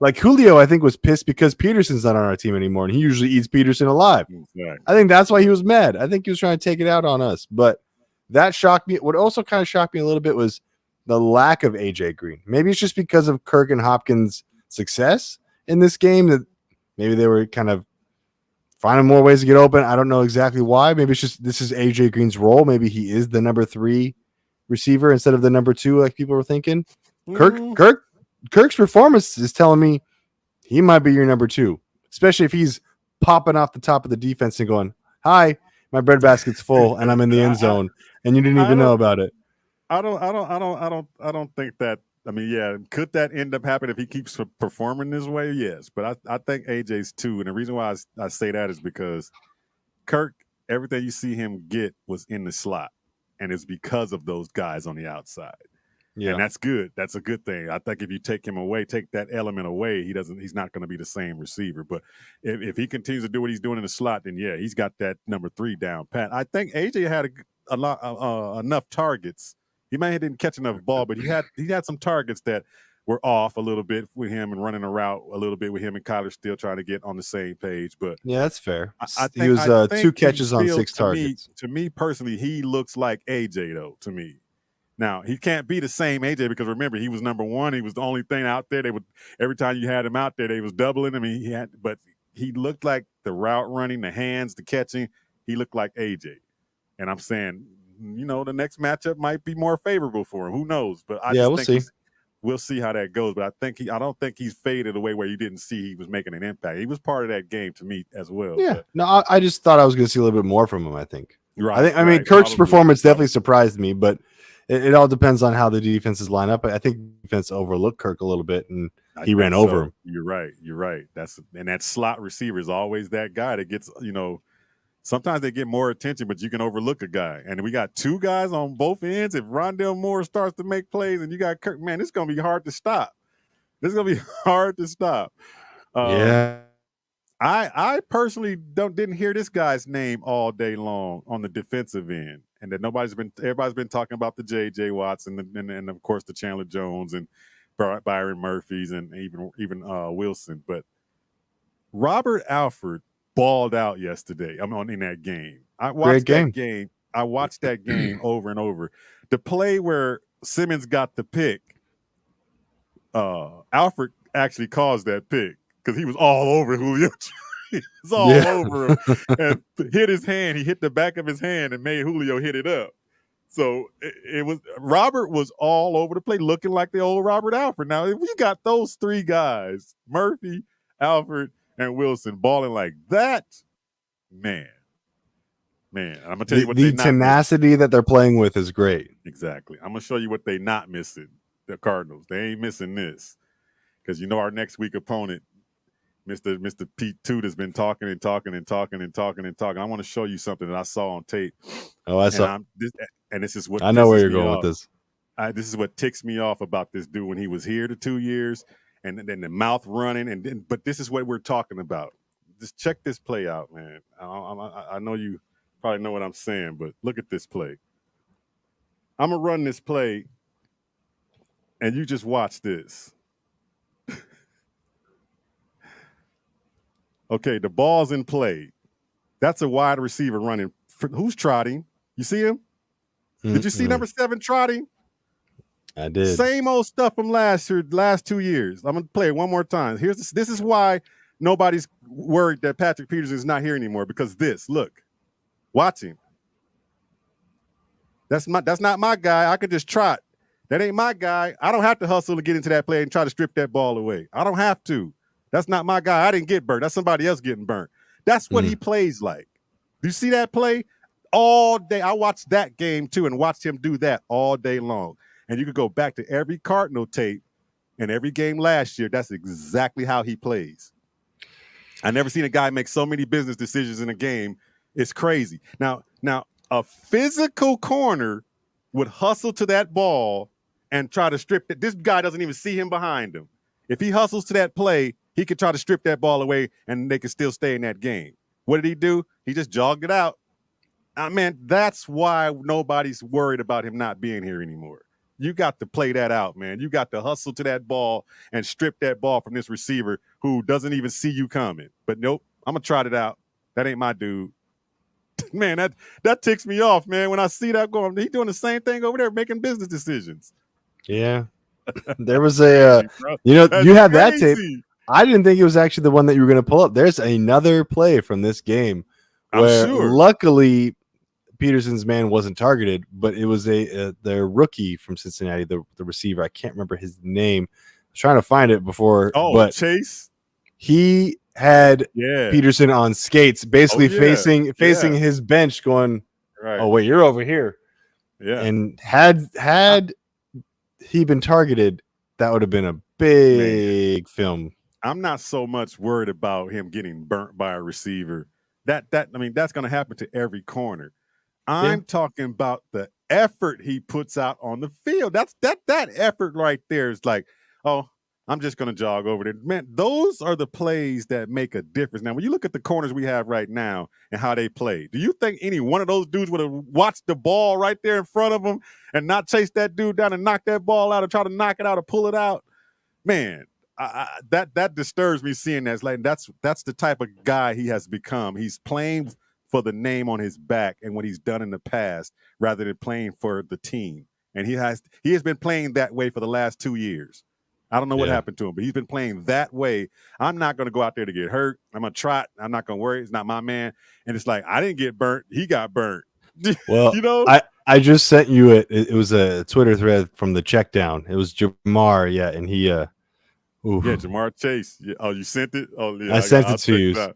Like Julio, I think, was pissed because Peterson's not on our team anymore, and he usually eats Peterson alive. Exactly. I think that's why he was mad. I think he was trying to take it out on us. But that shocked me. What also kind of shocked me a little bit was the lack of AJ Green. Maybe it's just because of Kirk and Hopkins' success in this game that maybe they were kind of finding more ways to get open. I don't know exactly why. Maybe it's just this is AJ Green's role. Maybe he is the number 3 receiver instead of the number 2, like people were thinking. Kirk's performance is telling me he might be your number 2, especially if he's popping off the top of the defense and going, "Hi, my bread basket's full, and I'm in the end zone, and you didn't even know about it." I don't think that. I mean, yeah, could that end up happening if he keeps performing this way? Yes, but I think AJ's 2, and the reason why I say that is because Kirk, everything you see him get was in the slot, and it's because of those guys on the outside. Yeah. And that's good. That's a good thing. I think if you take him away, take that element away, he's not going to be the same receiver. But if he continues to do what he's doing in the slot, then yeah, he's got that number 3 down pat. I think AJ had a lot enough targets. He may have didn't catch enough ball, but he had some targets that were off a little bit with him and running a route a little bit with him and Kyler still trying to get on the same page. But yeah, that's fair. He was 2 catches on 6 targets. To me personally, he looks like AJ though. To me. Now, he can't be the same AJ because remember, he was number 1. He was the only thing out there. Every time you had him out there, they was doubling him. But he looked like the route running, the hands, the catching. He looked like AJ. And I'm saying, the next matchup might be more favorable for him. Who knows? But we'll see how that goes. But I don't think he's faded away where you didn't see he was making an impact. He was part of that game to me as well. Yeah. But. No, I just thought I was going to see a little bit more from him, I think. Right. I mean, Kirk's performance definitely surprised me, but it all depends on how the defenses line up. I think defense overlooked Kirk a little bit, and he ran over him. You're right. That slot receiver is always that guy that gets, sometimes they get more attention, but you can overlook a guy. And we got 2 guys on both ends. If Rondale Moore starts to make plays and you got Kirk, man, it's going to be hard to stop. Yeah. I personally didn't hear this guy's name all day long on the defensive end. And that everybody's been talking about the J.J. Watts and of course the Chandler Jones and Byron Murphys and even Wilson. But Robert Alford balled out yesterday. In that game. I watched that game. I watched that game over and over. The play where Simmons got the pick, Alford actually caused that pick because he was all over Julio. He was all over him and hit his hand. He hit the back of his hand and made Julio hit it up. So Robert was all over the place, looking like the old Robert Alford. Now, if we got those 3 guys, Murphy, Alford, and Wilson balling like that, man, I'm gonna tell you what the tenacity that they're playing with is great. Exactly. I'm gonna show you what they not missing. The Cardinals, they ain't missing this because our next week opponent. Mr. Pete Toot has been talking. I want to show you something that I saw on tape. Oh, I saw. This is what I know where you're going with this. This is what ticks me off about this dude when he was here the 2 years, and then the mouth running, but this is what we're talking about. Just check this play out, man. I know you probably know what I'm saying, but look at this play. I'm gonna run this play, and you just watch this. Okay, the ball's in play. That's a wide receiver running. Who's trotting? You see him? Did you see number 7 trotting? I did. Same old stuff from last 2 years. I'm going to play it one more time. This is why nobody's worried that Patrick Peterson is not here anymore, because look, watch him. That's not my guy. I could just trot. That ain't my guy. I don't have to hustle to get into that play and try to strip that ball away. I don't have to. That's not my guy. I didn't get burnt. That's somebody else getting burnt. That's what he plays like. Do you see that play? All day. I watched that game too and watched him do that all day long. And you could go back to every Cardinal tape and every game last year. That's exactly how he plays. I never seen a guy make so many business decisions in a game. It's crazy. Now, a physical corner would hustle to that ball and try to strip it. This guy doesn't even see him behind him. If he hustles to that play, he could try to strip that ball away and they could still stay in that game. What did he do? He just jogged it out. Man, that's why nobody's worried about him not being here anymore. You got to play that out, man. You got to hustle to that ball and strip that ball from this receiver who doesn't even see you coming. But nope, I'm going to trot it out. That ain't my dude. Man, that ticks me off, man. When I see that going, he's doing the same thing over there, making business decisions. Yeah. There was a, you have that tape. I didn't think it was actually the one that you were going to pull up. There's another play from this game where luckily Peterson's man wasn't targeted, but it was the rookie from Cincinnati, the receiver. I can't remember his name. I was trying to find it before. But Chase. He had Peterson on skates, basically facing his bench, going, "Oh wait, you're over here." Yeah. And had he been targeted, that would have been a big film. I'm not so much worried about him getting burnt by a receiver. That's going to happen to every corner. I'm talking about the effort he puts out on the field. That effort right there is like, oh, I'm just going to jog over there. Man, those are the plays that make a difference. Now, when you look at the corners we have right now and how they play, do you think any one of those dudes would have watched the ball right there in front of him and not chase that dude down and knock that ball out or try to knock it out or pull it out? Man, that disturbs me seeing that. Like, that's the type of guy he has become. He's playing for the name on his back and what he's done in the past rather than playing for the team. And he has been playing that way for the last 2 years. I don't know what happened to him, but he's been playing that way. I'm not going to go out there to get hurt. I'm going to trot. I'm not going to worry. It's not my man. And it's like, I didn't get burnt. He got burnt. Well, I just sent you it was a Twitter thread from the check down. It was Jamar. Yeah. And he, Jamar Chase. Yeah. Oh, you sent it? Oh, yeah. I sent it to you.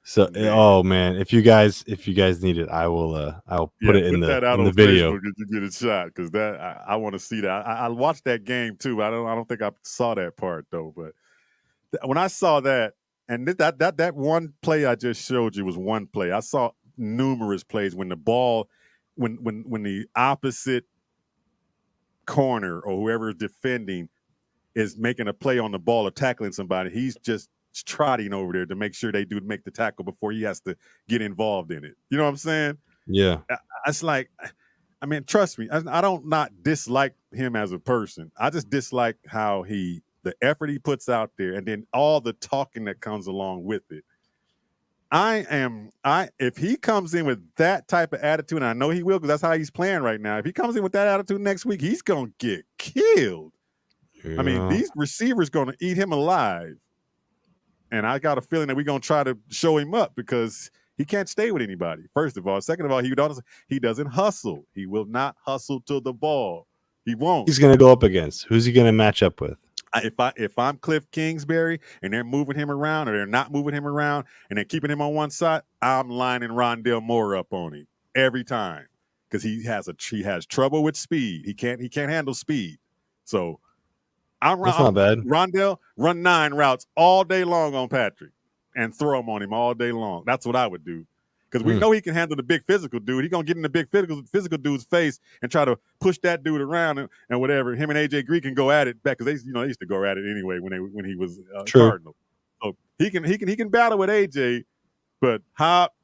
So, oh man, if you guys need it, I'll put it in the video. Facebook if you get a shot, because I want to see that. I watched that game too. I don't think I saw that part though. But when I saw that, and that one play I just showed you was one play. I saw numerous plays when the ball, when the opposite corner or whoever is defending is making a play on the ball or tackling somebody, he's just trotting over there to make sure they do make the tackle before he has to get involved in it. You know what I'm saying? Yeah. It's like, I mean, trust me, I don't not dislike him as a person. I just dislike how the effort he puts out there and then all the talking that comes along with it. If he comes in with that type of attitude, and I know he will because that's how he's playing right now. If he comes in with that attitude next week, he's going to get killed. Yeah. I mean, these receivers going to eat him alive. And I got a feeling that we're going to try to show him up because he can't stay with anybody, first of all. Second of all, he doesn't hustle. He will not hustle to the ball. He won't. He's going to go up against. Who's he going to match up with? If I'm Kliff Kingsbury and they're moving him around or they're not moving him around and they're keeping him on one side, I'm lining Rondale Moore up on him every time because he has trouble with speed. He can't handle speed. So that's not bad. Rondale, run 9 routes all day long on Patrick and throw them on him all day long. That's what I would do. Because we know he can handle the big physical dude. He's going to get in the big physical dude's face and try to push that dude around and whatever. Him and A.J. Green can go at it back because they used to go at it anyway when he was Cardinal. So he can battle with A.J., but Hop,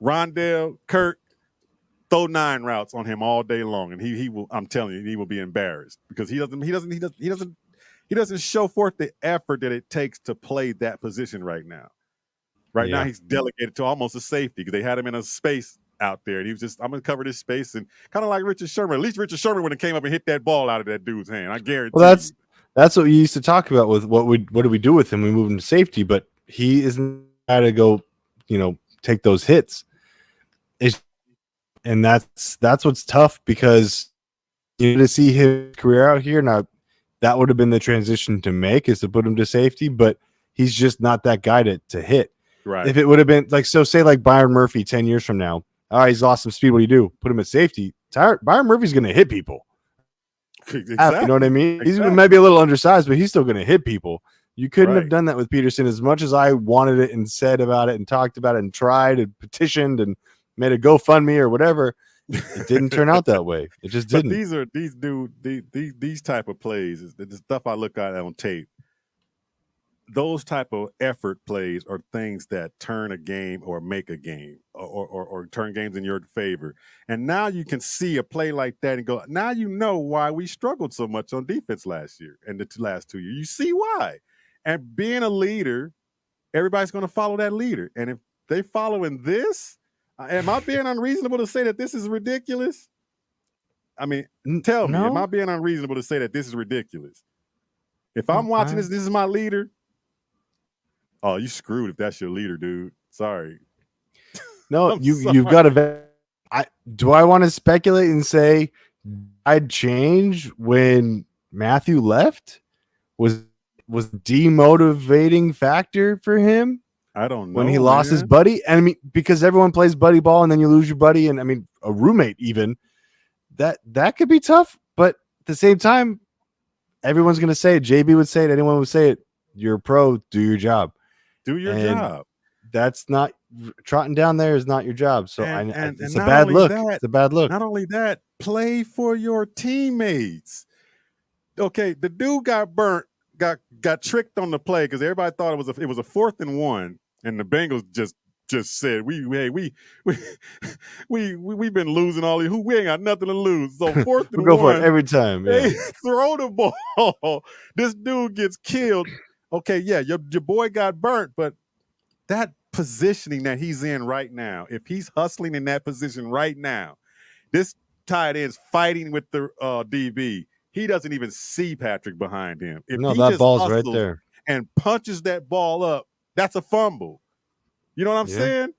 Rondale, Kirk, throw 9 routes on him all day long, and he will. I'm telling you, he will be embarrassed because he doesn't show forth the effort that it takes to play that position right now. Right now, he's delegated to almost a safety because they had him in a space out there, and he was just, I'm going to cover this space, and kind of like Richard Sherman. At least Richard Sherman when it came up and hit that ball out of that dude's hand. I guarantee. Well, that's what we used to talk about with what do we do with him? We move him to safety, but he isn't got to go, take those hits. And that's what's tough because to see his career out here now, that would have been the transition to make is to put him to safety, but he's just not that guy to hit. Right. If it would have been say like Byron Murphy 10 years from now, all right, he's lost some speed. What do you do? Put him at safety. Byron Murphy's going to hit people. Exactly. You know what I mean? Exactly. He might be a little undersized, but he's still going to hit people. You couldn't have done that with Peterson. As much as I wanted it and said about it and talked about it and tried and petitioned and made a GoFundMe or whatever, it didn't turn out that way. It just didn't. These type of plays is the stuff I look at on tape. Those type of effort plays are things that turn a game or make a game or turn games in your favor. And now you can see a play like that and go, now you know why we struggled so much on defense last year and the last 2 years. You see why. And being a leader, everybody's going to follow that leader. And if they following this, am I being unreasonable to say that this is ridiculous? I mean, tell me, am I being unreasonable to say that this is ridiculous? If I'm watching this is my leader. Oh, you screwed if that's your leader, dude. Sorry. No, you've got to. Do I want to speculate and say I'd change when Matthew left? Was demotivating factor for him? I don't know when he lost his buddy. And I mean, because everyone plays buddy ball and then you lose your buddy, and I mean a roommate even. That could be tough, but at the same time, everyone's gonna say it. JB would say it. Anyone would say it. You're a pro. Do your job. Do your job. That's not trotting down there is not your job. So it's a not bad only look. that- It's a bad look. Not only that, play for your teammates. Okay, the dude got burnt, got tricked on the play because everybody thought it was a 4th and 1, and the Bengals just said we've been losing all these. We ain't got nothing to lose. So 4th and 1, go for it every time. Yeah. They throw the ball. This dude gets killed. Okay, yeah, your boy got burnt, but that positioning that he's in right now, if he's hustling in that position right now, this tight end's fighting with the DB. He doesn't even see Patrick behind him. If he that just ball's right there and punches that ball up, that's a fumble. You know what I'm saying?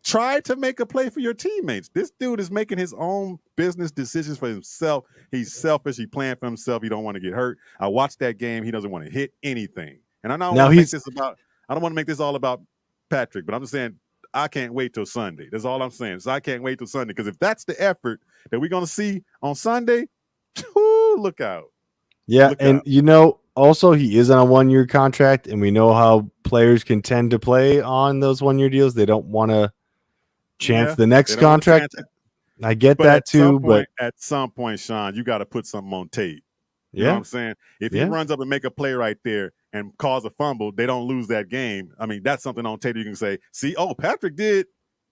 Try to make a play for your teammates. This dude is making his own business decisions for himself. He's selfish. He playing for himself. He don't want to get hurt. I watched that game. He doesn't want to hit anything. And I don't want to make this all about Patrick, but I'm just saying I can't wait till Sunday. That's all I'm saying. So I can't wait till Sunday, because if that's the effort that we're going to see on Sunday, look out. Yeah, and also he is on a 1-year contract, and we know how players can tend to play on those 1-year deals. They don't want to chance the next contract. I get that too, but at some point, Sean, you got to put something on tape. You know what I'm saying? If he runs up and make a play right there and cause a fumble, they don't lose that game. I mean, that's something on tape you can say, see, Patrick did.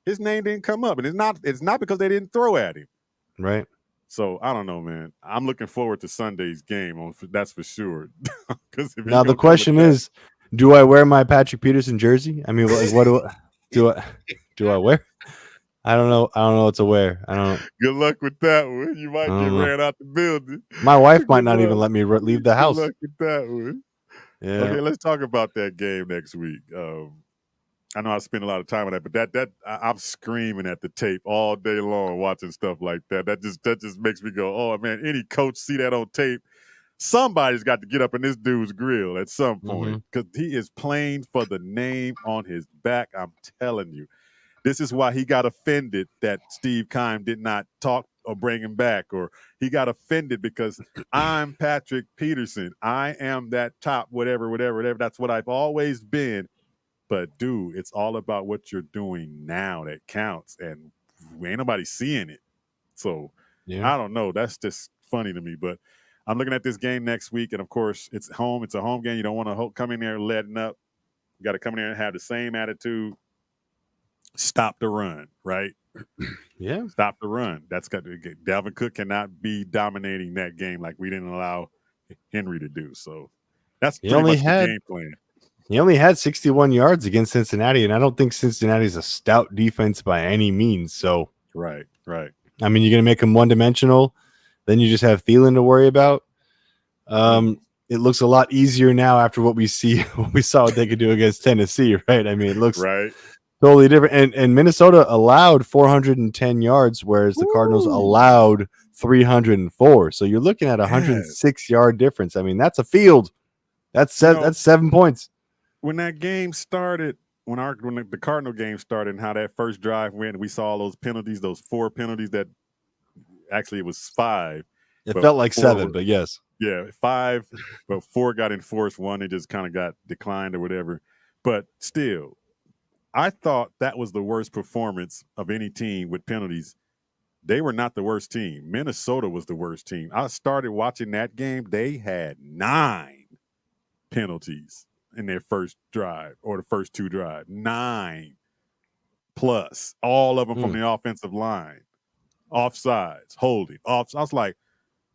His name didn't come up. And it's not because they didn't throw at him. Right. So, I don't know, man. I'm looking forward to Sunday's game. That's for sure. Now, the question is, do I wear my Patrick Peterson jersey? I mean, like, what do I wear? I don't know. I don't know what to wear. I don't know. Good luck with that one. You might get ran out the building. My wife might not even let me leave the house. Good luck with that one. Yeah. Okay, let's talk about that game next week. I know I spend a lot of time on that, but I'm screaming at the tape all day long watching stuff like that. That just makes me go, oh man, any coach see that on tape, somebody's got to get up in this dude's grill at some point, because he is playing for the name on his back. I'm telling you. This is why he got offended that Steve Keim did not talk or bring him back, or he got offended because I'm Patrick Peterson. I am that top whatever. That's what I've always been. But, dude, it's all about what you're doing now that counts, and ain't nobody seeing it. So, I don't know. That's just funny to me. But I'm looking at this game next week, and, of course, it's home. It's a home game. You don't want to come in there letting up. You got to come in there and have the same attitude. Stop the run, right? Yeah. Stop the run. That's got to get. Dalvin Cook cannot be dominating that game like we didn't allow Henry to do. So that's pretty much the game plan. He only had 61 yards against Cincinnati, and I don't think Cincinnati's a stout defense by any means. So right. I mean, you're going to make them one-dimensional. Then you just have Thielen to worry about. It looks a lot easier now after what we saw what they could do against Tennessee, right? I mean, it looks totally different. And Minnesota allowed 410 yards, whereas the Cardinals allowed 304. So you're looking at a 106-yard difference. I mean, that's a field. That's 7 points. When that game started, when the Cardinal game started, and how that first drive went, we saw all those penalties, those 4 penalties that actually it was 5. It felt like 7, but yes. Yeah, 5, but 4 got enforced. 1 they just kind of got declined or whatever. But still, I thought that was the worst performance of any team with penalties. They were not the worst team. Minnesota was the worst team. I started watching that game. They had 9 penalties in their first drive or the first 2 drives. 9 plus, all of them from the offensive line. Offsides, holding, off. I was like,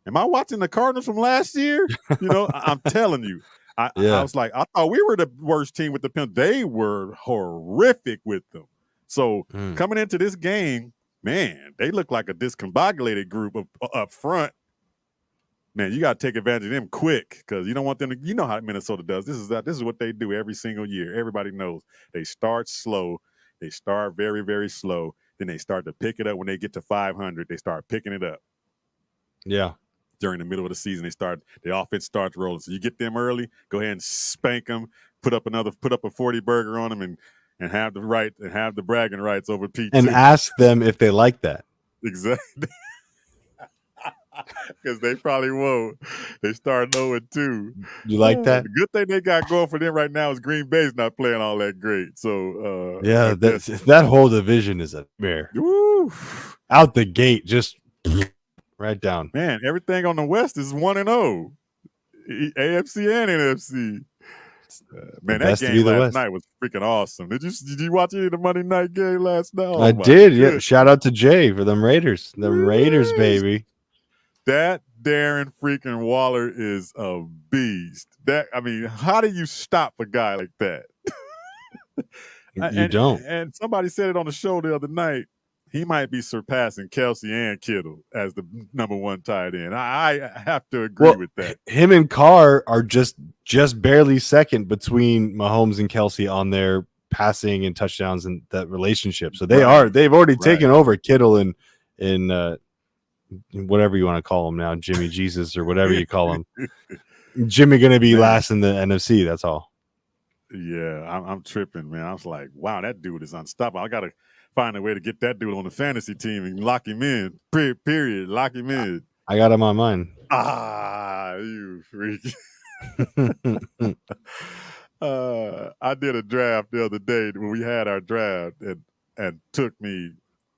am I watching the Cardinals from last year? I'm telling you. I was like, I thought we were the worst team with the penalty. They were horrific with them. So coming into this game, man, they look like a discombobulated group up front. Man, you got to take advantage of them quick because you don't want them to. You know how Minnesota does. This is what they do every single year. Everybody knows they start slow. They start very, very slow. Then they start to pick it up when they get to 500. They start picking it up. Yeah. During the middle of the season, the offense starts rolling. So you get them early, go ahead and spank them, put up a 40 burger on them, and have the bragging rights over Pete. And ask them if they like that. Exactly. Because they probably won't. They start 0-2. You like that? The good thing they got going for them right now is Green Bay's not playing all that great. So yeah, that whole division is a mare. Out the gate, just right down. Man, everything on the West is 1-0. AFC and NFC. Man, that game last night was freaking awesome. Did you watch any of the Monday night game last night? I did. Yeah. Shout out to Jay for them Raiders. Them Raiders, baby. That Darren freaking Waller is a beast. How do you stop a guy like that? You don't. And somebody said it on the show the other night. He might be surpassing Kelsey and Kittle as the number 1 tight end. I have to agree with that. Him and Carr are just barely second between Mahomes and Kelsey on their passing and touchdowns and that relationship. So they've already taken over Kittle and whatever you want to call him now, Jimmy Jesus or whatever you call him. Jimmy going to be last in the NFC. That's all. Yeah, I'm tripping, man. I was like, wow, that dude is unstoppable. I got to find a way to get that dude on the fantasy team and lock him in. Period. Lock him in. I got him on mine. You freak. I did a draft the other day when we had our draft and took me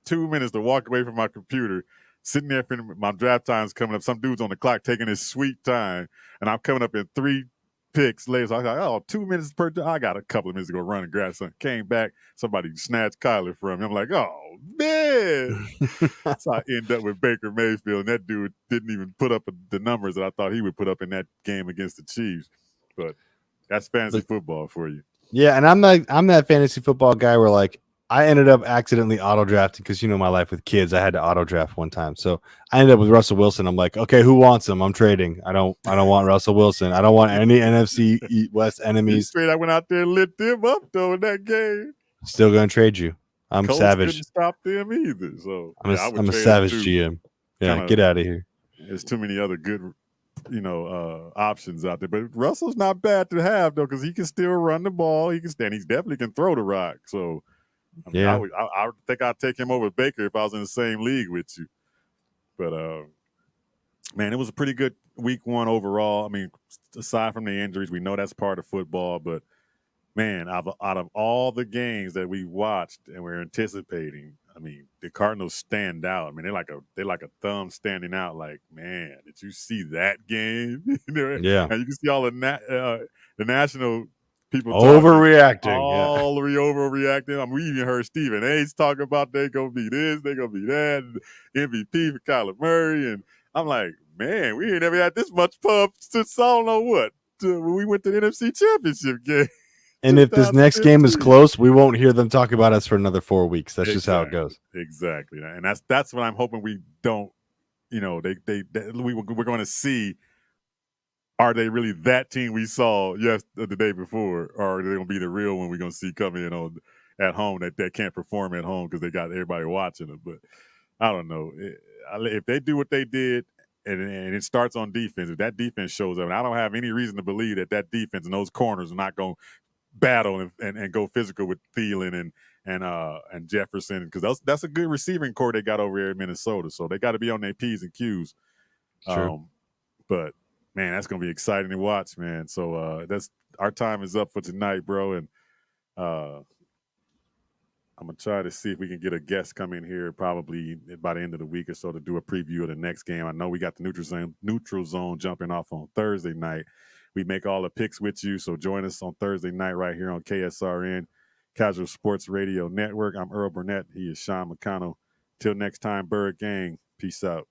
2 minutes to walk away from my computer. Sitting there, my draft time's coming up. Some dude's on the clock taking his sweet time, and I'm coming up in 3 picks later. So I was like, 2 minutes per. I got a couple of minutes to go run and grab something. Came back, somebody snatched Kyler from me. I'm like, oh man. So I end up with Baker Mayfield, and that dude didn't even put up the numbers that I thought he would put up in that game against the Chiefs. But that's fantasy football for you. Yeah, and I'm that fantasy football guy where like I ended up accidentally auto drafting because my life with kids. I had to auto draft one time, so I ended up with Russell Wilson. I'm like, okay, who wants him? I'm trading. I don't want Russell Wilson. I don't want any NFC West enemies. Straight, I went out there and lit them up though in that game. Still gonna trade you. I'm Colts savage. Couldn't stop them either. So I'm a savage GM. Yeah, get out of here. There's too many other good, options out there. But Russell's not bad to have though because he can still run the ball. He definitely can throw the rock. So. I think I'd take him over Baker if I was in the same league with you. But, man, it was a pretty good week 1 overall. I mean, aside from the injuries, we know that's part of football. But, man, out of all the games that we watched and we're anticipating, I mean, the Cardinals stand out. I mean, they're like a thumb standing out. Like, man, did you see that game? Yeah. And you can see all the national people overreacting. Overreacting. I mean, we even heard Stephen A. talk about they gonna be this, they gonna be that, and MVP for Kyler Murray, and I'm like, man, we ain't never had this much pub since I don't know what when we went to the NFC Championship game. And if this next game is close, we won't hear them talk about us for another 4 weeks. That's just how it goes. Exactly, and that's what I'm hoping we don't. We're going to see. Are they really that team we saw the day before, or are they going to be the real one we're going to see come in at home that can't perform at home because they got everybody watching them? But I don't know. If they do what they did, and it starts on defense, if that defense shows up, and I don't have any reason to believe that defense and those corners are not going to battle and go physical with Thielen and Jefferson because that's a good receiving core they got over here in Minnesota. So they got to be on their P's and Q's. Sure. But Man, that's gonna be exciting to watch, man. So that's our time is up for tonight, bro. And I'm gonna try to see if we can get a guest come in here probably by the end of the week or so to do a preview of the next game. I know we got the neutral zone jumping off on Thursday night. We make all the picks with you, so join us on Thursday night right here on KSRN, Casual Sports Radio Network. I'm Earl Burnett. He is Sean McConnell. Till next time, Bird Gang. Peace out.